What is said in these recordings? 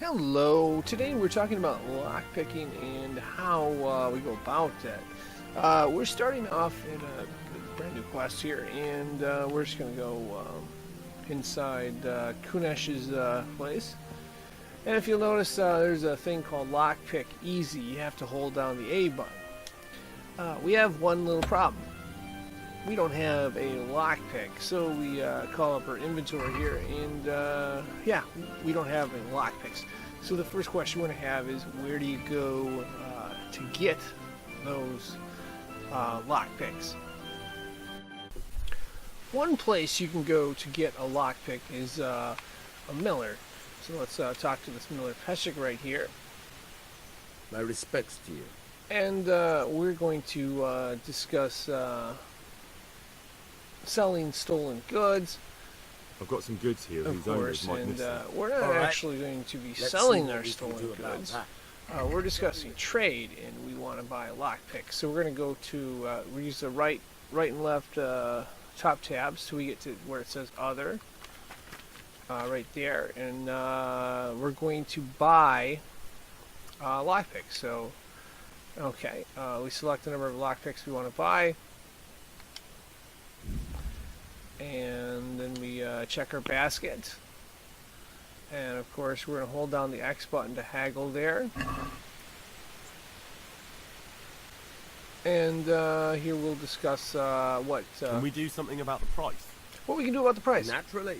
Hello, today we're talking about lockpicking and how we go about that. We're starting off in a brand new quest here, and we're just going to go inside Kunesh's place. And if you'll notice, there's a thing called Lockpick Easy. You have to hold down the A button. We have one little problem. We don't have a lockpick, so we call up our inventory here, and yeah, we don't have any lockpicks. So the first question we're going to have is, where do you go to get those lockpicks? One place you can go to get a lockpick is a miller. So let's talk to this Miller Peshek right here. My respects to you. And we're going to discuss selling stolen goods. I've got some goods here Of whose owners course, might and miss them. we're not All right. actually going to be Let's selling see what our we can stolen do about goods. that. We're discussing trade, and we want to buy a lockpick. So we're going to go to we use the right and left top tabs till we get to where it says Other, right there, and we're going to buy lockpicks. So, okay, we select the number of lockpicks we want to buy. And then we check our basket, and of course we're going to hold down the X button to haggle there, and here we'll discuss what Can we do something about the price? we can do about the price. Naturally.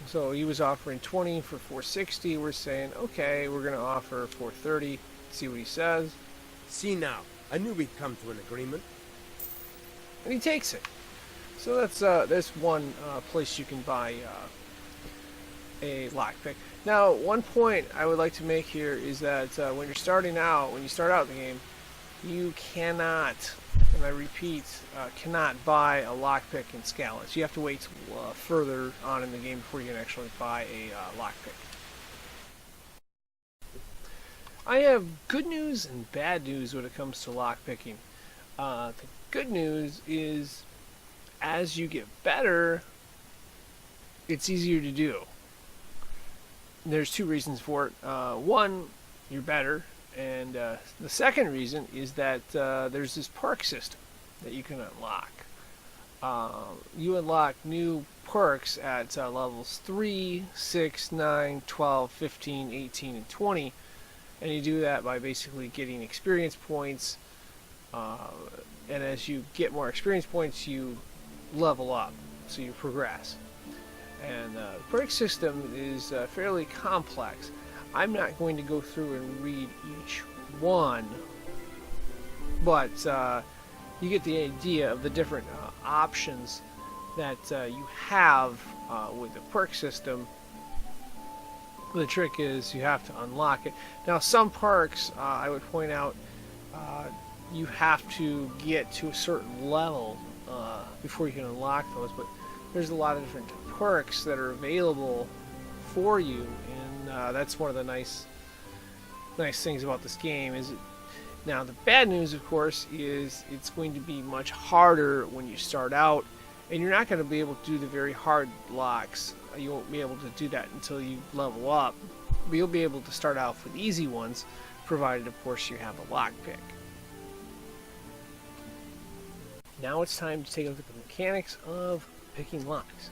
So he was offering 20 for 460. We're saying, okay, we're going to offer 430. See what he says, See now, I knew we'd come to an agreement. and he takes it. So that's one place you can buy a lockpick. Now, one point I would like to make here is that when you start out the game, you cannot, and I repeat, cannot buy a lockpick in Scalance. You have to wait till further on in the game before you can actually buy a lockpick. I have good news and bad news when it comes to lockpicking. The good news is, as you get better, it's easier to do. There's two reasons for it. One, you're better, and the second reason is that there's this perk system that you can unlock. You unlock new perks at levels 3, 6, 9, 12, 15, 18, and 20, and you do that by basically getting experience points, and as you get more experience points, you level up, so you progress. And the perk system is fairly complex. I'm not going to go through and read each one, but you get the idea of the different options that you have with the perk system. The trick is you have to unlock it. Now, some perks, I would point out, you have to get to a certain level before you can unlock those, but there's a lot of different perks that are available for you, and that's one of the nice things about this game. Now, the bad news, of course, is it's going to be much harder when you start out, and you're not going to be able to do the very hard locks. You won't be able to do that until you level up, but you'll be able to start off with easy ones, provided, of course, you have a lockpick. Now it's time to take a look at the mechanics of picking locks.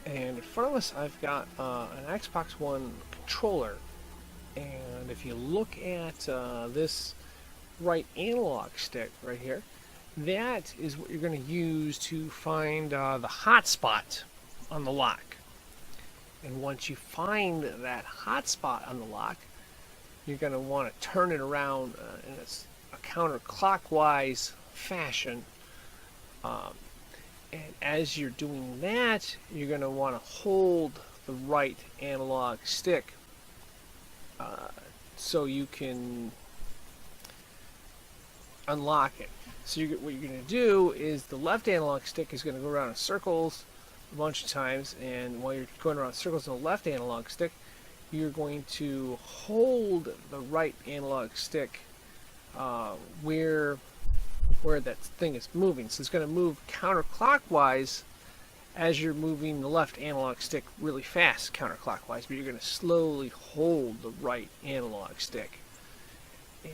And in front of us, I've got an Xbox One controller. And if you look at this right analog stick right here, that is what you're going to use to find the hotspot on the lock. And once you find that hotspot on the lock, you're going to want to turn it around in a counterclockwise fashion. And as you're doing that, you're going to want to hold the right analog stick so you can unlock it. So what you're going to do is the left analog stick is going to go around in circles a bunch of times, and while you're going around circles on the left analog stick, you're going to hold the right analog stick where that thing is moving. So it's going to move counterclockwise as you're moving the left analog stick really fast counterclockwise, but you're going to slowly hold the right analog stick.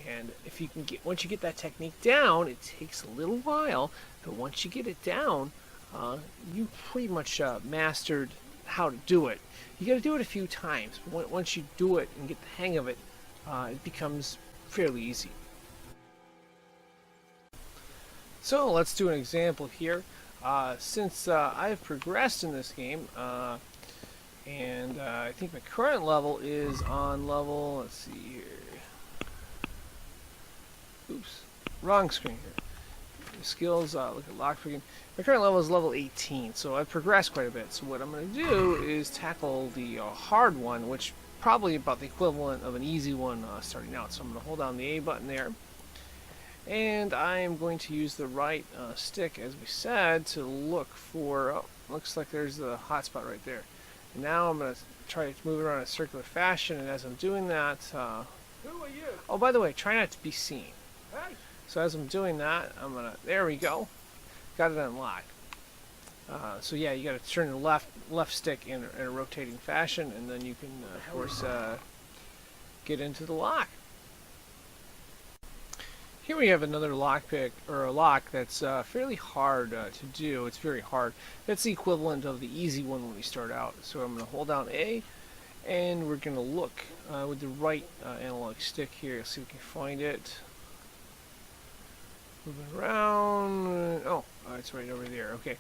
And if you can once you get that technique down, it takes a little while, but once you get it down, you pretty much mastered how to do it. You got to do it a few times, but once you do it and get the hang of it, it becomes fairly easy. So let's do an example here. Since I've progressed in this game, and I think my current level is on level, let's see here. Oops, wrong screen here. Skills, look at lockpicking. My current level is level 18, so I've progressed quite a bit. So what I'm going to do is tackle the hard one, which probably about the equivalent of an easy one starting out. So I'm going to hold down the A button there. And I am going to use the right stick, as we said, to look for, oh, looks like there's the hotspot right there. And now I'm going to try to move it around in a circular fashion, and as I'm doing that, Who are you? oh, by the way, try not to be seen. Hey! So as I'm doing that, I'm going to, there we go, got it unlocked. So yeah, you got to turn the left stick in a rotating fashion, and then you can, of course, get into the lock. Here we have another lockpick, or a lock that's fairly hard to do. It's very hard. That's the equivalent of the easy one when we start out. So I'm going to hold down A, and we're going to look with the right analog stick here. See if we can find it. Moving around. Oh, it's right over there. Okay.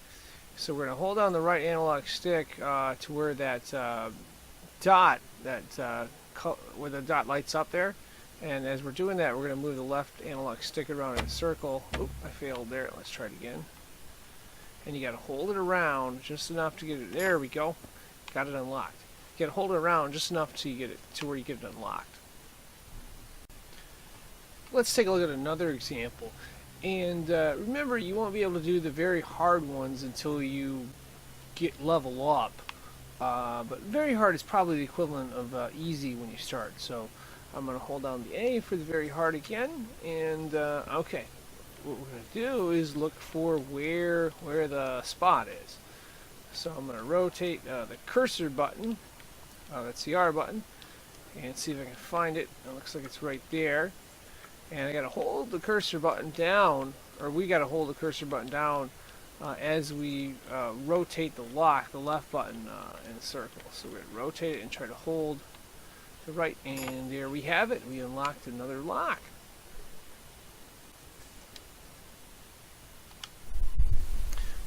So we're going to hold down the right analog stick to where that dot, where the dot lights up there. And as we're doing that, we're going to move the left analog stick around in a circle. Oop, I failed there. Let's try it again. And you got to hold it around just enough to get it. There we go. Got it unlocked. You got to hold it around just enough to get it to where you get it unlocked. Let's take a look at another example. And remember, you won't be able to do the very hard ones until you get level up. But very hard is probably the equivalent of easy when you start. So I'm going to hold down the A for the very hard again, and okay, what we're going to do is look for where the spot is. So I'm going to rotate the cursor button, that's the R button, and see if I can find it. It looks like it's right there, and I got to hold the cursor button down, or we got to hold the cursor button down as we rotate the lock, the left button in a circle. So we're going to rotate it and try to hold the right, and there we have it. We unlocked another lock.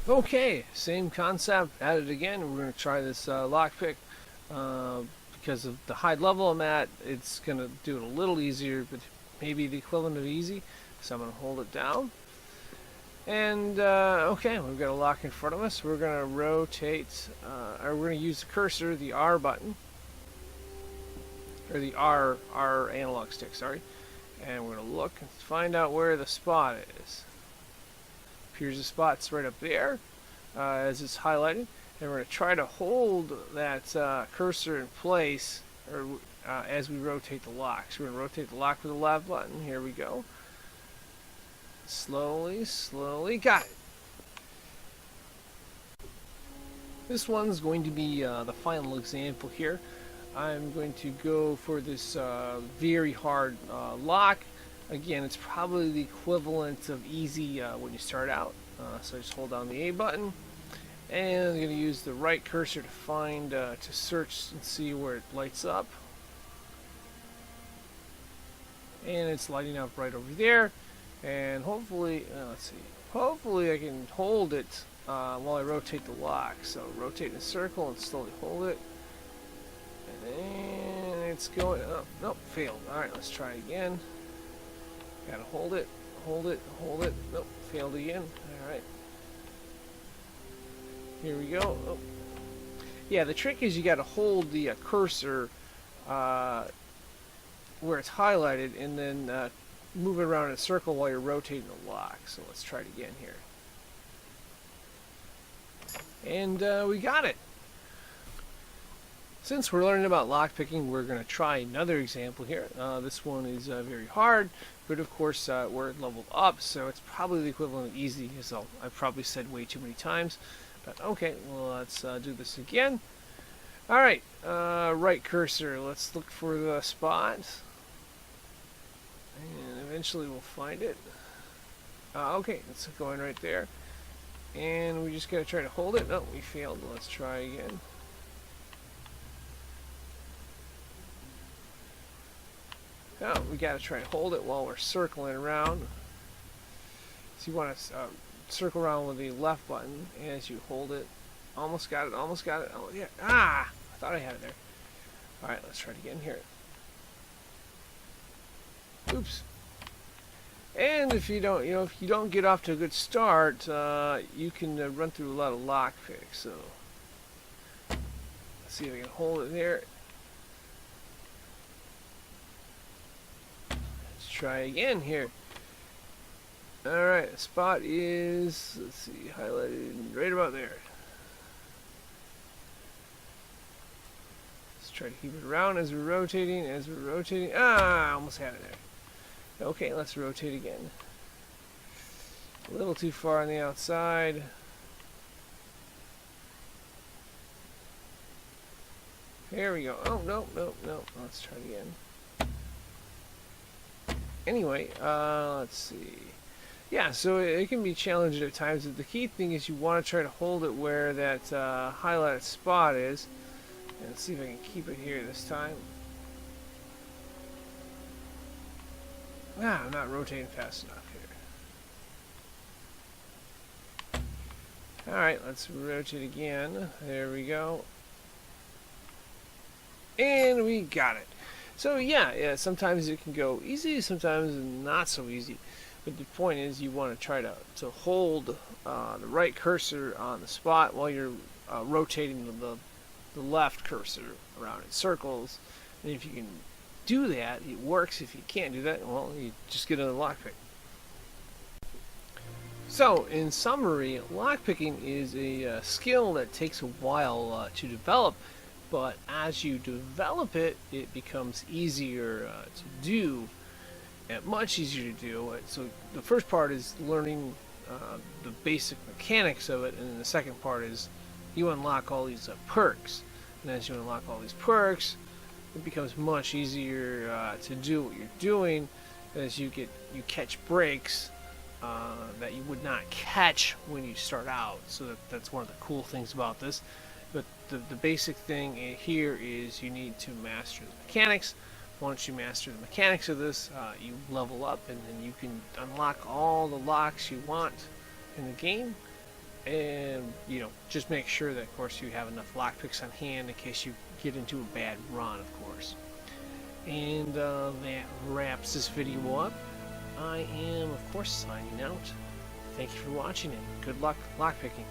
Okay, same concept, add it again. We're going to try this lockpick. Because of the high level I'm at, it's going to do it a little easier, but maybe the equivalent of easy. So I'm going to hold it down. And okay, we've got a lock in front of us. We're going to rotate, or we're going to use the cursor, the R button, or the R analog stick, sorry. And we're going to look and find out where the spot is. Appears the spot's right up there as it's highlighted. And we're going to try to hold that cursor in place or as we rotate the lock. So we're going to rotate the lock with the left button. Here we go. Slowly, slowly. Got it. This one's going to be the final example here. I'm going to go for this very hard lock. Again, it's probably the equivalent of easy when you start out. So I just hold down the A button, and I'm going to use the right cursor to find, to search and see where it lights up. And it's lighting up right over there. And hopefully, let's see, hopefully I can hold it while I rotate the lock. So rotate in a circle and slowly hold it. And it's going, oh, nope, failed. Alright, let's try again. Gotta hold it, hold it, hold it. Nope, failed again. Alright. Here we go. Oh. Yeah, the trick is you gotta hold the cursor where it's highlighted and then move it around in a circle while you're rotating the lock. So let's try it again here. And we got it. Since we're learning about lockpicking, we're going to try another example here. This one is very hard, but of course we're leveled up, so it's probably the equivalent of easy, as I've probably said way too many times. But okay, well, let's do this again. Alright, right cursor. Let's look for the spot. And eventually we'll find it. Okay, it's going right there. And we just gotta try to hold it. No, we failed. Let's try again. Oh, we gotta try to hold it while we're circling around. So you want to circle around with the left button as you hold it. Almost got it, almost got it. Oh, yeah. Ah! I thought I had it there. Alright, let's try it again here. Oops. And if you don't, if you don't get off to a good start, you can run through a lot of lockpicks. So let's see if I can hold it there. Let's try again here. Alright, the spot is, let's see, highlighted right about there. Let's try to keep it around as we're rotating, Ah, I almost had it there. Okay, let's rotate again. A little too far on the outside. There we go. Oh, no. Let's try it again. Anyway, let's see. Yeah, so it can be challenging at times. The key thing is you want to try to hold it where that highlighted spot is. And let's see if I can keep it here this time. Ah, I'm not rotating fast enough here. Alright, let's rotate again. There we go. And we got it. So yeah, sometimes it can go easy, sometimes not so easy. But the point is you want to try to hold the right cursor on the spot while you're rotating the left cursor around in circles. And if you can do that, it works. If you can't do that, well, you just get another lockpick. So, in summary, lockpicking is a skill that takes a while to develop, but as you develop it, it becomes easier to do, and much easier to do. So the first part is learning the basic mechanics of it, and then the second part is you unlock all these perks. And as you unlock all these perks, it becomes much easier to do what you're doing, as you catch breaks that you would not catch when you start out. So that's one of the cool things about this. But the basic thing here is you need to master the mechanics. Once you master the mechanics of this, you level up, and then you can unlock all the locks you want in the game. And just make sure that, of course, you have enough lockpicks on hand in case you get into a bad run, of course. And that wraps this video up. I am, of course, signing out. Thank you for watching, and good luck lockpicking.